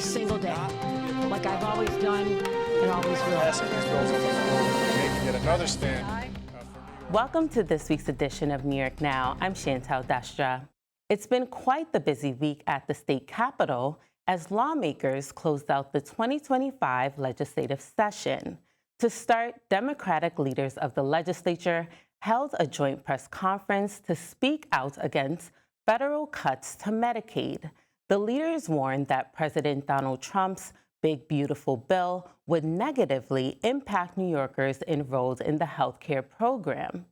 single day, like I've always done and always will. Passing these bills on the floor, making yet another stand. Welcome to this week's edition of New York Now. I'm Chantal Destra. It's been quite the busy week at the state capitol as lawmakers closed out the 2025 legislative session. To start, Democratic leaders of the legislature held a joint press conference to speak out against federal cuts to Medicaid. The leaders warned that President Donald Trump's Big Beautiful Bill would negatively impact New Yorkers enrolled in the health care program.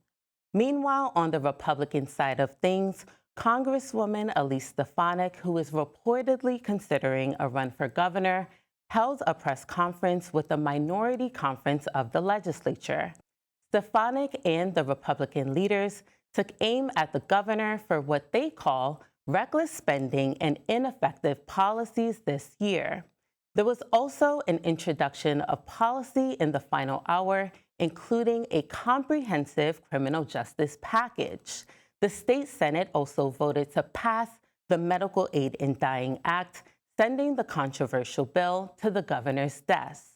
Meanwhile, on the Republican side of things, Congresswoman Elise Stefanik, who is reportedly considering a run for governor, held a press conference with the minority conference of the legislature. Stefanik and the Republican leaders took aim at the governor for what they call reckless spending and ineffective policies this year. There was also an introduction of policy in the final hour, including a comprehensive criminal justice package. The state Senate also voted to pass the Medical Aid in Dying Act, sending the controversial bill to the governor's desk.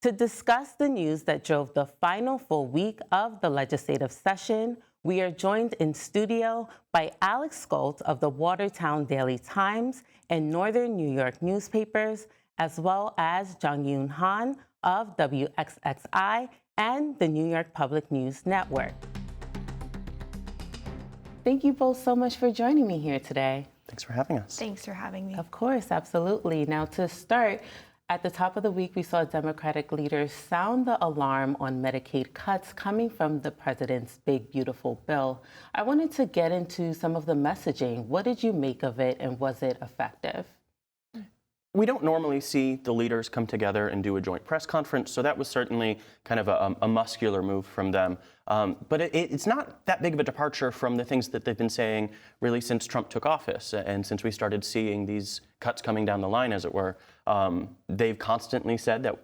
To discuss the news that drove the final full week of the legislative session, we are joined in studio by Alex Scholz of the Watertown Daily Times and Northern New York newspapers, as well as Jong-Yoon Han of WXXI and the New York Public News Network. Thank you both so much for joining me here today. Thanks for having us. Thanks for having me. Of course, absolutely. Now, to start, at the top of the week, we saw Democratic leaders sound the alarm on Medicaid cuts coming from the president's Big Beautiful Bill. I wanted to get into some of the messaging. What did you make of it, and was it effective? We don't normally see the leaders come together and do a joint press conference, so that was certainly kind of a muscular move from them. But it's not that big of a departure from the things that they've been saying really since Trump took office and since we started seeing these cuts coming down the line, as it were. They've constantly said that,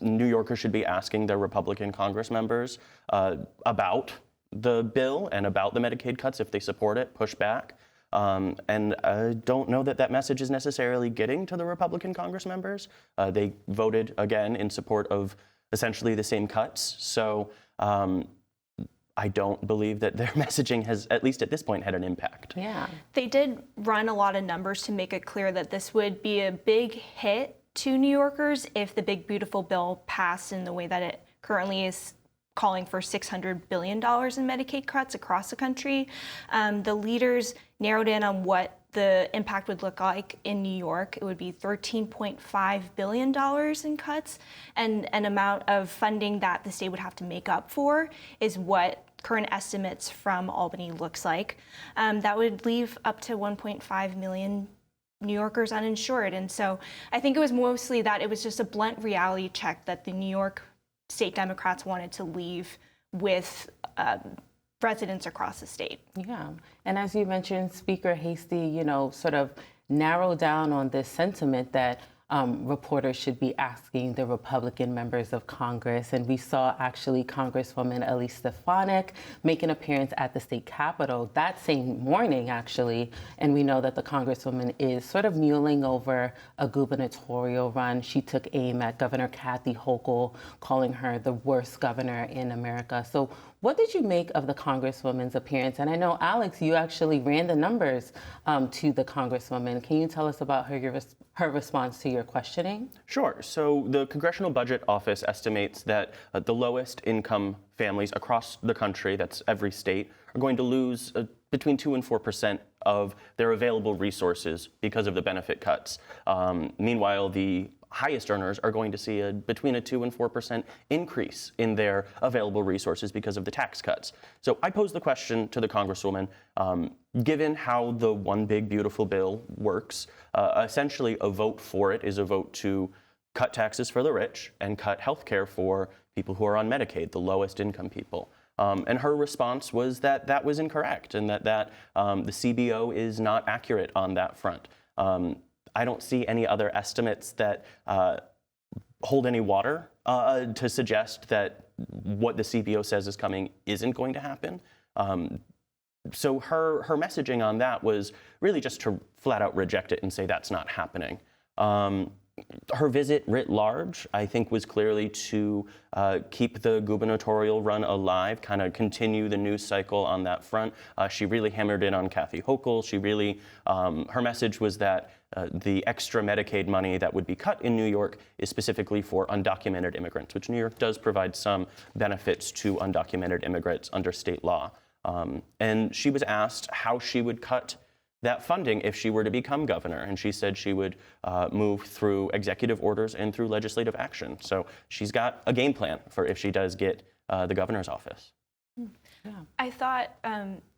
New Yorkers should be asking their Republican Congress members about the bill and about the Medicaid cuts, if they support it, push back. And I don't know that message is necessarily getting to the Republican Congress members. They voted again in support of essentially the same cuts. So I don't believe that their messaging has, at least at this point, had an impact. Yeah. They did run a lot of numbers to make it clear that this would be a big hit to New Yorkers if the Big Beautiful Bill passed in the way that it currently is, calling for $600 billion in Medicaid cuts across the country. The leaders narrowed in on what the impact would look like in New York. It would be $13.5 billion in cuts, and an amount of funding that the state would have to make up for is what current estimates from Albany looks like. That would leave up to 1.5 million New Yorkers uninsured. And so I think it was mostly that it was just a blunt reality check that the New York state Democrats wanted to leave with residents across the state. Yeah, and as you mentioned, Speaker Hasty, sort of narrowed down on this sentiment that reporters should be asking the Republican members of Congress. And we saw actually Congresswoman Elise Stefanik make an appearance at the state capitol that same morning, actually. And we know that the Congresswoman is sort of mulling over a gubernatorial run. She took aim at Governor Kathy Hochul, calling her the worst governor in America. So what did you make of the Congresswoman's appearance? And I know, Alex, you actually ran the numbers to the Congresswoman. Can you tell us about her response to your questioning? Sure. So the Congressional Budget Office estimates that the lowest income families across the country, that's every state, are going to lose between 2 and 4% of their available resources because of the benefit cuts. Meanwhile, the highest earners are going to see between a 2 and 4% increase in their available resources because of the tax cuts. So I posed the question to the Congresswoman, given how the One Big Beautiful Bill works, essentially a vote for it is a vote to cut taxes for the rich and cut health care for people who are on Medicaid, the lowest income people. And her response was that that was incorrect and that the CBO is not accurate on that front. I don't see any other estimates that hold any water to suggest that what the CBO says is coming isn't going to happen. So her messaging on that was really just to flat out reject it and say that's not happening. Her visit writ large, I think, was clearly to keep the gubernatorial run alive, kind of continue the news cycle on that front. She really hammered in on Kathy Hochul. She really, her message was that the extra Medicaid money that would be cut in New York is specifically for undocumented immigrants, which New York does provide some benefits to undocumented immigrants under state law. And she was asked how she would cut that funding if she were to become governor. And she said she would move through executive orders and through legislative action. So she's got a game plan for if she does get the governor's office. Yeah. I thought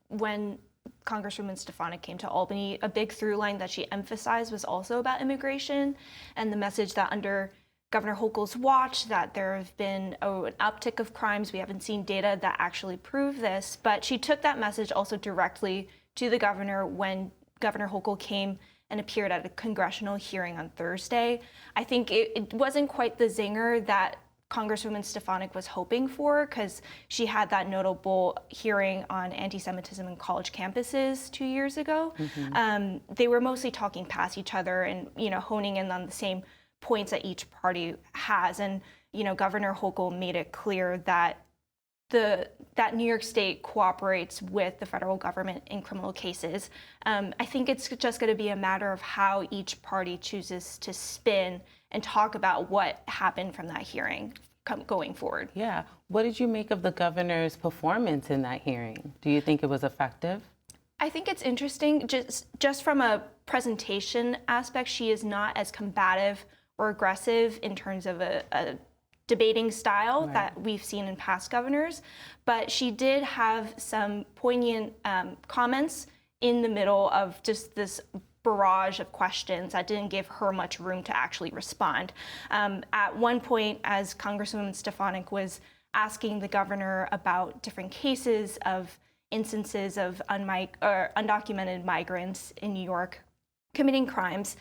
when Congresswoman Stefanik came to Albany, a big through line that she emphasized was also about immigration and the message that under Governor Hochul's watch that there have been an uptick of crimes. We haven't seen data that actually prove this, but she took that message also directly to the governor when Governor Hochul came and appeared at a congressional hearing on Thursday. I think it wasn't quite the zinger that Congresswoman Stefanik was hoping for, because she had that notable hearing on anti-Semitism in college campuses 2 years ago. They were mostly talking past each other and honing in on the same points that each party has. And Governor Hochul made it clear that that New York State cooperates with the federal government in criminal cases. I think it's just going to be a matter of how each party chooses to spin and talk about what happened from that hearing going forward. Yeah. What did you make of the governor's performance in that hearing? Do you think it was effective? I think it's interesting. Just from a presentation aspect, she is not as combative or aggressive in terms of a debating style that we've seen in past governors, but she did have some poignant comments in the middle of just this barrage of questions that didn't give her much room to actually respond. At one point, as Congresswoman Stefanik was asking the governor about different cases of instances of undocumented migrants in New York committing crimes,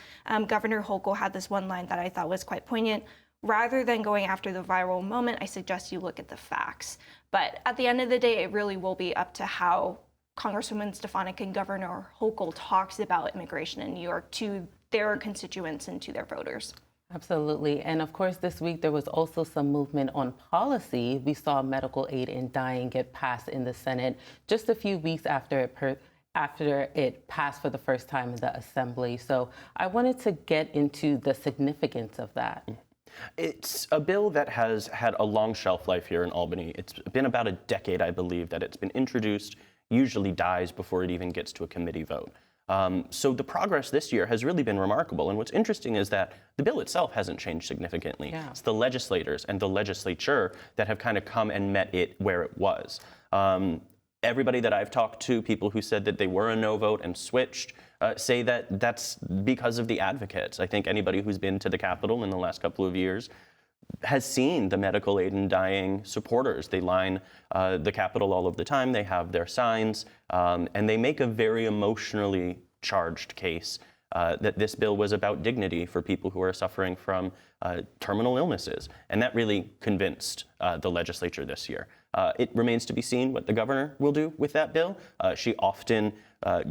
Governor Hochul had this one line that I thought was quite poignant. Rather than going after the viral moment, I suggest you look at the facts. But at the end of the day, it really will be up to how Congresswoman Stefanik and Governor Hochul talks about immigration in New York to their constituents and to their voters. Absolutely. And of course, this week there was also some movement on policy. We saw medical aid in dying get passed in the Senate just a few weeks after it passed for the first time in the Assembly. So I wanted to get into the significance of that. It's a bill that has had a long shelf life here in Albany. It's been about a decade, I believe, that it's been introduced, usually dies before it even gets to a committee vote. So the progress this year has really been remarkable. And what's interesting is that the bill itself hasn't changed significantly. Yeah. It's the legislators and the legislature that have kind of come and met it where it was. Everybody that I've talked to, people who said that they were a no vote and switched, say that that's because of the advocates. I think anybody who's been to the Capitol in the last couple of years has seen the medical aid in dying supporters. They line the Capitol all of the time. They have their signs, and they make a very emotionally charged case that this bill was about dignity for people who are suffering from terminal illnesses. And that really convinced the legislature this year. It remains to be seen what the governor will do with that bill. She often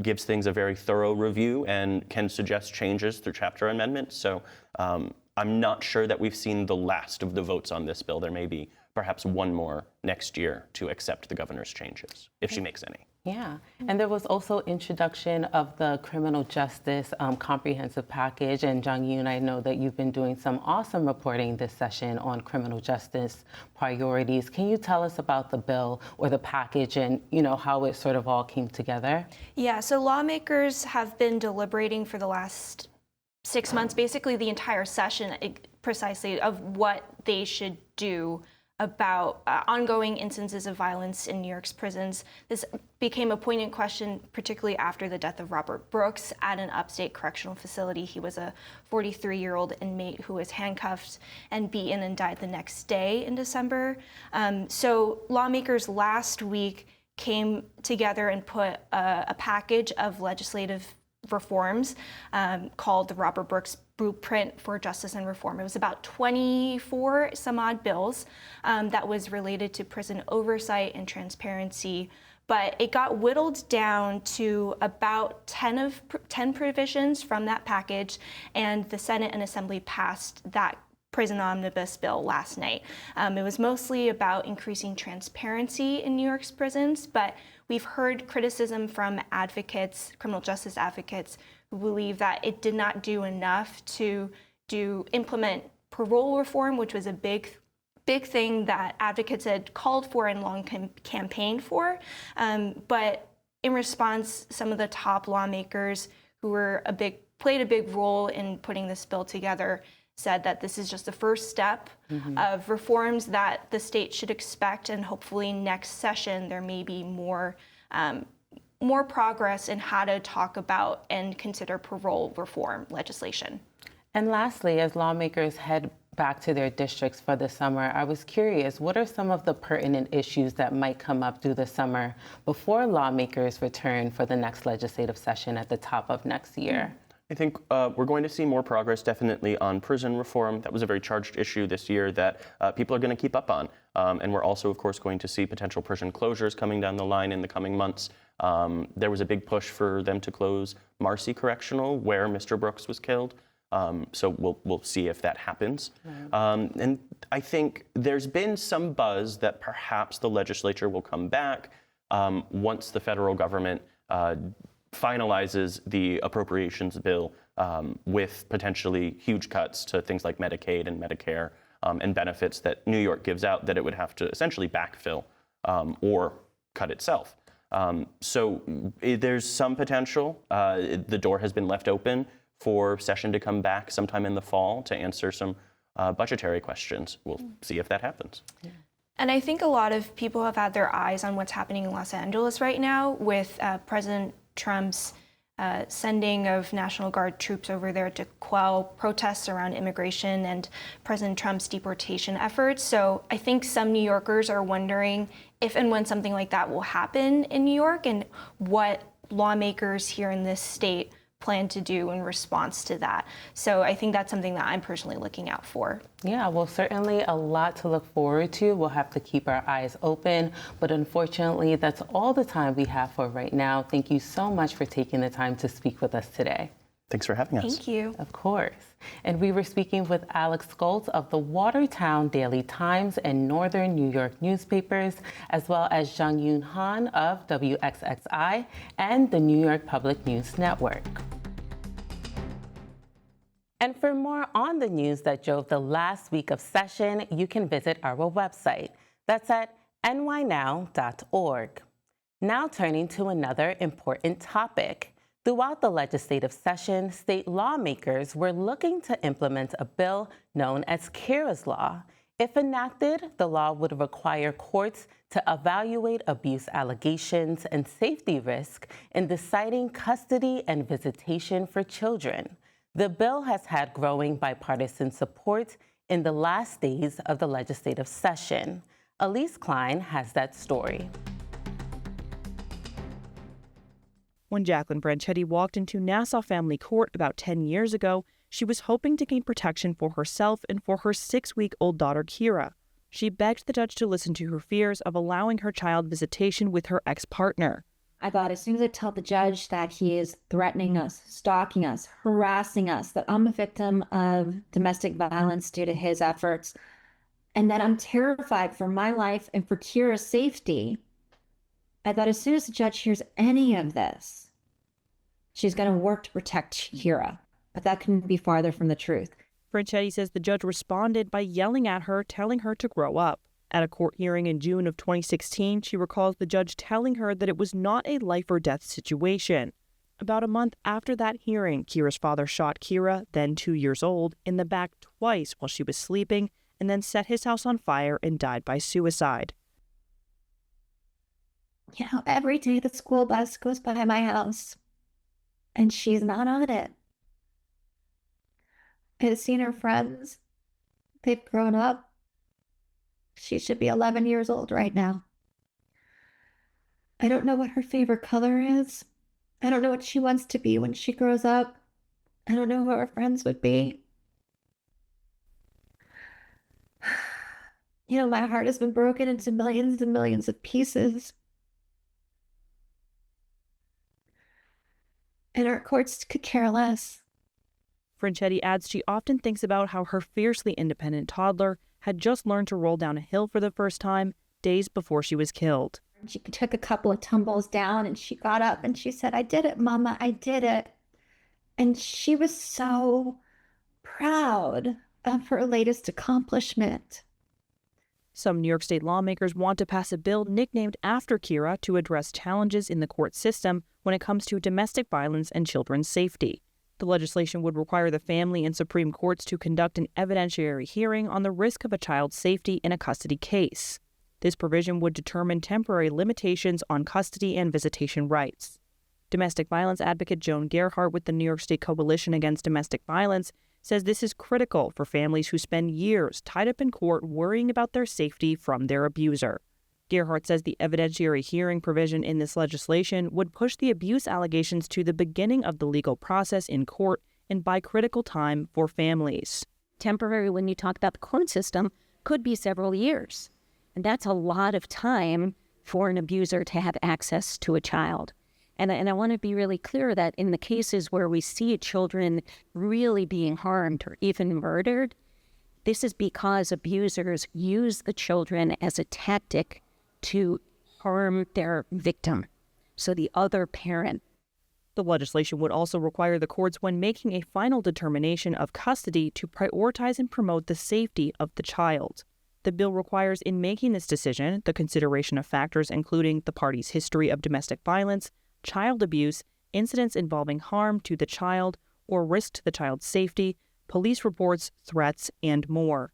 gives things a very thorough review and can suggest changes through chapter amendments. So I'm not sure that we've seen the last of the votes on this bill. There may be perhaps one more next year to accept the governor's changes, if she makes any. Yeah, and there was also introduction of the criminal justice comprehensive package. And Jung Yoon, I know that you've been doing some awesome reporting this session on criminal justice priorities. Can you tell us about the bill or the package and how it sort of all came together? Yeah, so lawmakers have been deliberating for the last 6 months, basically the entire session, precisely of what they should do about ongoing instances of violence in New York's prisons. This became a poignant question, particularly after the death of Robert Brooks at an upstate correctional facility. He was a 43-year-old inmate who was handcuffed and beaten and died the next day in December. So lawmakers last week came together and put a package of legislative reforms called the Robert Brooks Blueprint for Justice and Reform. It was about 24 some odd bills that was related to prison oversight and transparency, but it got whittled down to about 10 provisions from that package, and the Senate and Assembly passed that prison omnibus bill last night. It was mostly about increasing transparency in New York's prisons, but we've heard criticism from advocates, criminal justice advocates, who believe that it did not do enough to implement parole reform, which was a big thing that advocates had called for and long campaigned for. But in response, some of the top lawmakers who were played a big role in putting this bill together said that this is just the first step of reforms that the state should expect, and hopefully next session there may be more progress in how to talk about and consider parole reform legislation. And lastly, as lawmakers head back to their districts for the summer, I was curious, what are some of the pertinent issues that might come up through the summer before lawmakers return for the next legislative session at the top of next year? I think we're going to see more progress definitely on prison reform. That was a very charged issue this year that people are going to keep up on. And we're also, of course, going to see potential prison closures coming down the line in the coming months. There was a big push for them to close Marcy Correctional, where Mr. Brooks was killed. So we'll see if that happens. Right. And I think there's been some buzz that perhaps the legislature will come back once the federal government finalizes the appropriations bill with potentially huge cuts to things like Medicaid and Medicare and benefits that New York gives out that it would have to essentially backfill or cut itself. So there's some potential. The door has been left open for session to come back sometime in the fall to answer some budgetary questions. We'll see if that happens. Yeah. And I think a lot of people have had their eyes on what's happening in Los Angeles right now with President Trump's sending of National Guard troops over there to quell protests around immigration and President Trump's deportation efforts. So I think some New Yorkers are wondering if and when something like that will happen in New York, and what lawmakers here in this state plan to do in response to that. So I think that's something that I'm personally looking out for. Yeah, well, certainly a lot to look forward to. We'll have to keep our eyes open, but unfortunately, that's all the time we have for right now. Thank you so much for taking the time to speak with us today. Thanks for having us. Thank you. Of course. And we were speaking with Alex Goltz of the Watertown Daily Times and Northern New York newspapers, as well as Jung-Yoon Han of WXXI and the New York Public News Network. And for more on the news that drove the last week of session, you can visit our website. That's at nynow.org. Now turning to another important topic. Throughout the legislative session, state lawmakers were looking to implement a bill known as Kyra's Law. If enacted, the law would require courts to evaluate abuse allegations and safety risk in deciding custody and visitation for children. The bill has had growing bipartisan support in the last days of the legislative session. Elise Klein has that story. When Jacqueline Branchetti walked into Nassau Family Court about 10 years ago, she was hoping to gain protection for herself and for her 6-week-old daughter, Kyra. She begged the judge to listen to her fears of allowing her child visitation with her ex-partner. I thought as soon as I tell the judge that he is threatening us, stalking us, harassing us, that I'm a victim of domestic violence due to his efforts, and that I'm terrified for my life and for Kyra's safety, I thought as soon as the judge hears any of this, she's going to work to protect Kyra. But that couldn't be farther from the truth. Branchetti says the judge responded by yelling at her, telling her to grow up. At a court hearing in June of 2016, she recalls the judge telling her that it was not a life or death situation. About a month after that hearing, Kyra's father shot Kyra, then 2 years old, in the back twice while she was sleeping, and then set his house on fire and died by suicide. You know, every day the school bus goes by my house, and she's not on it. I've seen her friends. They've grown up. She should be 11 years old right now. I don't know what her favorite color is. I don't know what she wants to be when she grows up. I don't know who her friends would be. You know, my heart has been broken into millions and millions of pieces. and our courts could care less. Franchetti adds she often thinks about how her fiercely independent toddler had just learned to roll down a hill for the first time days before she was killed. She took a couple of tumbles down and she got up and she said, "I did it, Mama, I did it." And she was so proud of her latest accomplishment. Some New York State lawmakers want to pass a bill nicknamed after Kyra to address challenges in the court system when it comes to domestic violence and children's safety. The legislation would require the family and Supreme Courts to conduct an evidentiary hearing on the risk of a child's safety in a custody case. This provision would determine temporary limitations on custody and visitation rights. Domestic violence advocate Joan Gerhardt with the New York State Coalition Against Domestic Violence says this is critical for families who spend years tied up in court worrying about their safety from their abuser. Gerhardt says the evidentiary hearing provision in this legislation would push the abuse allegations to the beginning of the legal process in court and buy critical time for families. Temporary, when you talk about the court system, could be several years. And that's a lot of time for an abuser to have access to a child. And I want to be really clear that in the cases where we see children really being harmed or even murdered, this is because abusers use the children as a tactic to harm their victim, so the other parent. The legislation would also require the courts, when making a final determination of custody, to prioritize and promote the safety of the child. The bill requires, in making this decision, the consideration of factors including the party's history of domestic violence, child abuse, incidents involving harm to the child or risk to the child's safety, police reports, threats, and more.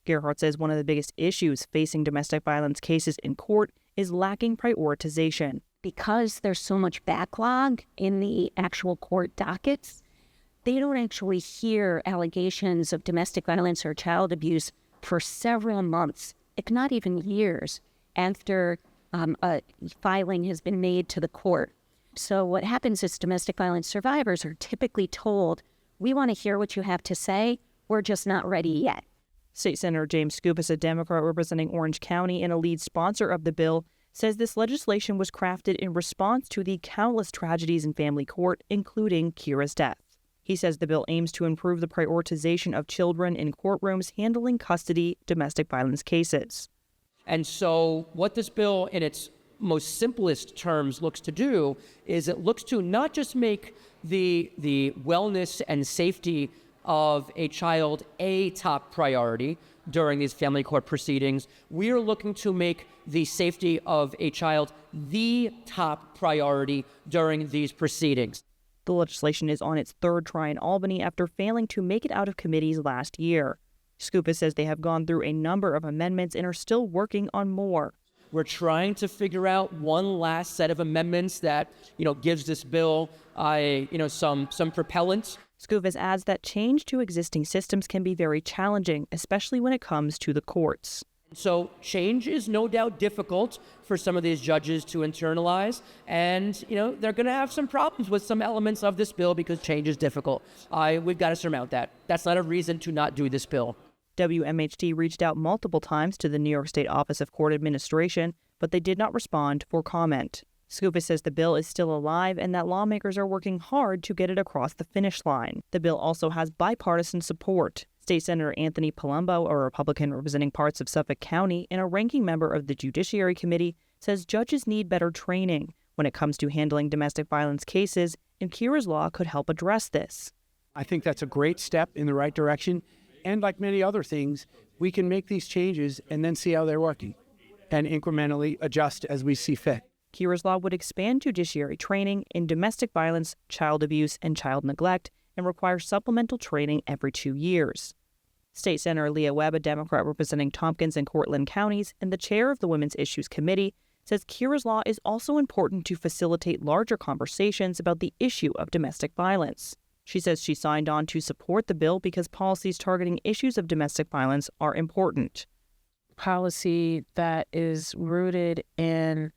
Gerhardt says one of the biggest issues facing domestic violence cases in court is lacking prioritization. Because there's so much backlog in the actual court dockets, they don't actually hear allegations of domestic violence or child abuse for several months, if not even years, after a filing has been made to the court. So what happens is domestic violence survivors are typically told, "We want to hear what you have to say. We're just not ready yet." State Senator James Skoufis, a Democrat representing Orange County and a lead sponsor of the bill, says this legislation was crafted in response to the countless tragedies in family court, including Kyra's death. He says the bill aims to improve the prioritization of children in courtrooms handling custody domestic violence cases. And so what this bill, in its most simplest terms, looks to do is it looks to not just make the wellness and safety of a child a top priority during these family court proceedings. We are looking to make the safety of a child the top priority during these proceedings. The legislation is on its third try in Albany after failing to make it out of committees last year. Skoufis says they have gone through a number of amendments and are still working on more. We're trying to figure out one last set of amendments that, gives this bill, some propellant. Skoufis adds that change to existing systems can be very challenging, especially when it comes to the courts. So change is no doubt difficult for some of these judges to internalize, and they're going to have some problems with some elements of this bill because change is difficult. We've got to surmount that. That's not a reason to not do this bill. WMHT reached out multiple times to the New York State Office of Court Administration, but they did not respond for comment. Skoufis says the bill is still alive and that lawmakers are working hard to get it across the finish line. The bill also has bipartisan support. State Senator Anthony Palumbo, a Republican representing parts of Suffolk County and a ranking member of the Judiciary Committee, says judges need better training when it comes to handling domestic violence cases, and Kyra's law could help address this. I think that's a great step in the right direction. And like many other things, we can make these changes and then see how they're working and incrementally adjust as we see fit. Kyra's law would expand judiciary training in domestic violence, child abuse, and child neglect, and require supplemental training every 2 years. State Senator Leah Webb, a Democrat representing Tompkins and Cortland counties and the chair of the Women's Issues Committee, says Kyra's law is also important to facilitate larger conversations about the issue of domestic violence. She says she signed on to support the bill because policies targeting issues of domestic violence are important. Policy that is rooted in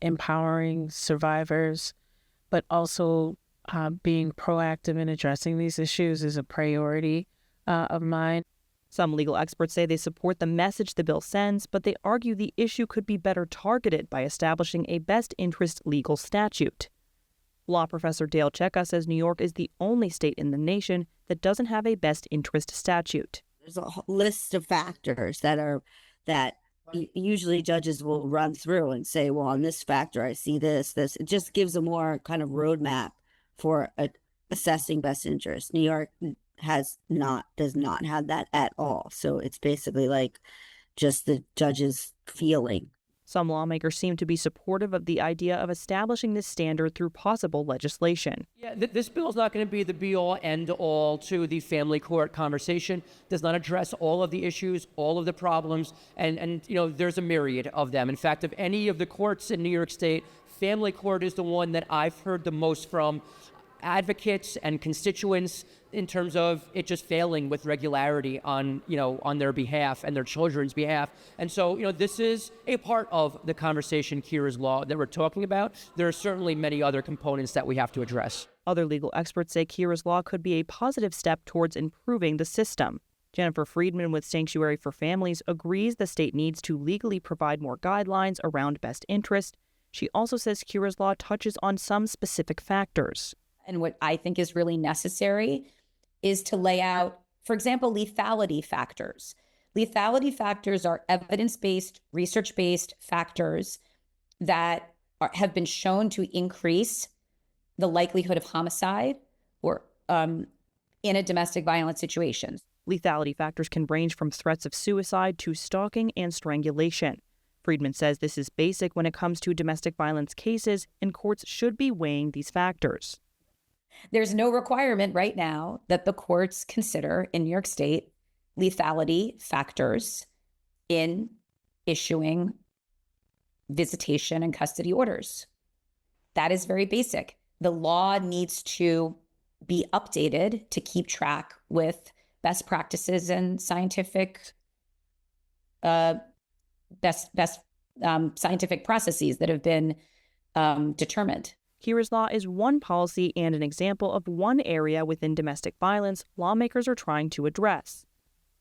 empowering survivors, but also being proactive in addressing these issues is a priority of mine. Some legal experts say they support the message the bill sends, but they argue the issue could be better targeted by establishing a best interest legal statute. Law professor Dale Cheka says New York is the only state in the nation that doesn't have a best interest statute. There's a list of factors that usually judges will run through and say, well, on this factor, I see this. It just gives a more kind of roadmap for assessing best interest. New York does not have that at all. So it's basically like just the judge's feeling. Some lawmakers seem to be supportive of the idea of establishing this standard through possible legislation. Yeah, this bill is not going to be the be-all, end-all to the family court conversation. Does not address all of the issues, all of the problems, and there's a myriad of them. In fact, of any of the courts in New York State, family court is the one that I've heard the most from advocates and constituents in terms of it just failing with regularity on their behalf and their children's behalf. And so, this is a part of the conversation, Kyra's Law, that we're talking about. There are certainly many other components that we have to address. Other legal experts say Kyra's Law could be a positive step towards improving the system. Jennifer Friedman with Sanctuary for Families agrees the state needs to legally provide more guidelines around best interest. She also says Kyra's Law touches on some specific factors. And what I think is really necessary is to lay out, for example, lethality factors. Lethality factors are evidence-based, research-based factors that have been shown to increase the likelihood of homicide or in a domestic violence situation. Lethality factors can range from threats of suicide to stalking and strangulation. Friedman says this is basic when it comes to domestic violence cases, and courts should be weighing these factors. There's no requirement right now that the courts consider in New York State lethality factors in issuing visitation and custody orders. That is very basic. The law needs to be updated to keep track with best practices and scientific scientific processes that have been determined. Kyra's Law is one policy and an example of one area within domestic violence lawmakers are trying to address.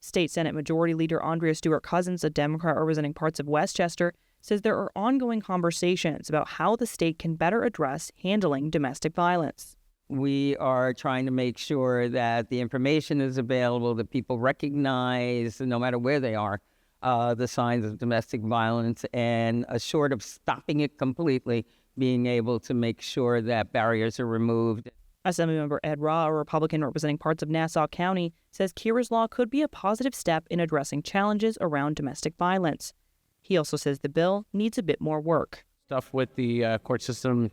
State Senate Majority Leader Andrea Stewart-Cousins, a Democrat representing parts of Westchester, says there are ongoing conversations about how the state can better address handling domestic violence. We are trying to make sure that the information is available, that people recognize, no matter where they are, the signs of domestic violence, and short of stopping it completely, being able to make sure that barriers are removed. Assemblymember Ed Rah, a Republican representing parts of Nassau County, says Kyra's Law could be a positive step in addressing challenges around domestic violence. He also says the bill needs a bit more work. Stuff with the court system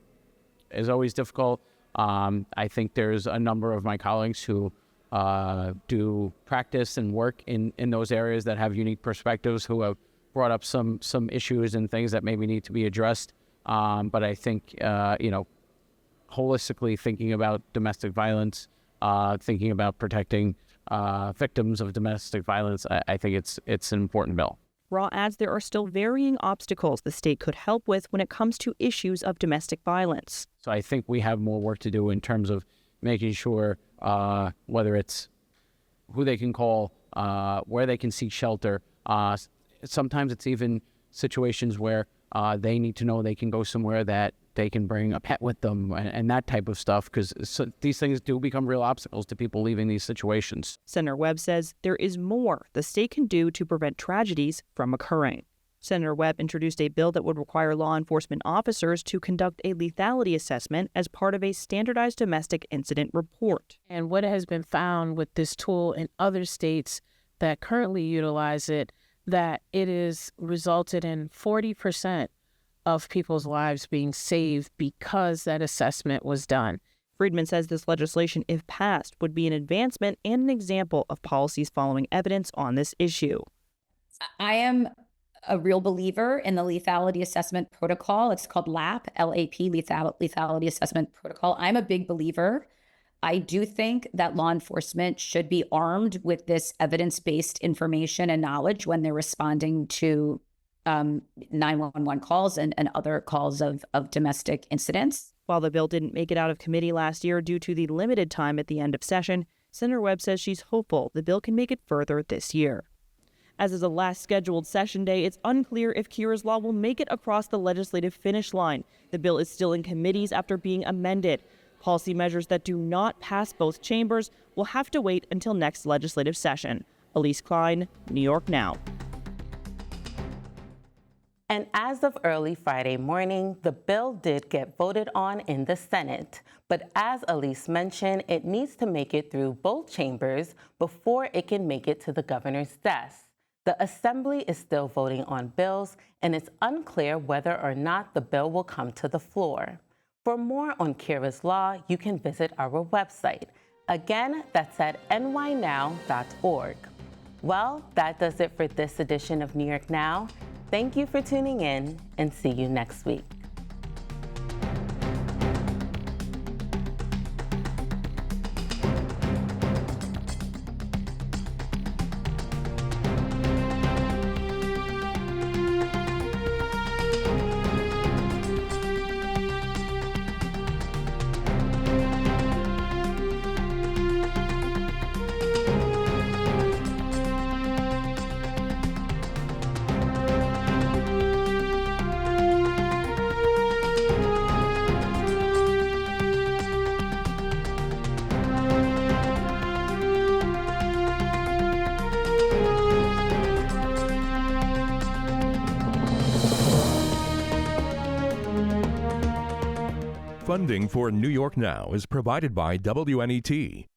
is always difficult. I think there's a number of my colleagues who do practice and work in those areas that have unique perspectives, who have brought up some issues and things that maybe need to be addressed. But I think, holistically thinking about domestic violence, thinking about protecting victims of domestic violence, I think it's an important bill. Rah adds there are still varying obstacles the state could help with when it comes to issues of domestic violence. So I think we have more work to do in terms of making sure whether it's who they can call, where they can seek shelter. Sometimes it's even situations where they need to know they can go somewhere that they can bring a pet with them and that type of stuff, because these things do become real obstacles to people leaving these situations. Senator Webb says there is more the state can do to prevent tragedies from occurring. Senator Webb introduced a bill that would require law enforcement officers to conduct a lethality assessment as part of a standardized domestic incident report. And what has been found with this tool in other states that currently utilize it, that it has resulted in 40% of people's lives being saved because that assessment was done. Friedman says this legislation, if passed, would be an advancement and an example of policies following evidence on this issue. I am a real believer in the lethality assessment protocol. It's called LAP, L-A-P, lethality assessment protocol. I'm a big believer. I do think that law enforcement should be armed with this evidence-based information and knowledge when they're responding to 911 calls and other calls of domestic incidents. While the bill didn't make it out of committee last year due to the limited time at the end of session, Senator Webb says she's hopeful the bill can make it further this year. As is the last scheduled session day, it's unclear if Kyra's law will make it across the legislative finish line. The bill is still in committees after being amended. Policy measures that do not pass both chambers will have to wait until next legislative session. Elise Klein, New York Now. And as of early Friday morning, the bill did get voted on in the Senate. But as Elise mentioned, it needs to make it through both chambers before it can make it to the governor's desk. The Assembly is still voting on bills, and it's unclear whether or not the bill will come to the floor. For more on Kyra's law, you can visit our website. Again, that's at nynow.org. Well, that does it for this edition of New York Now. Thank you for tuning in, and see you next week. Funding for New York Now is provided by WNET,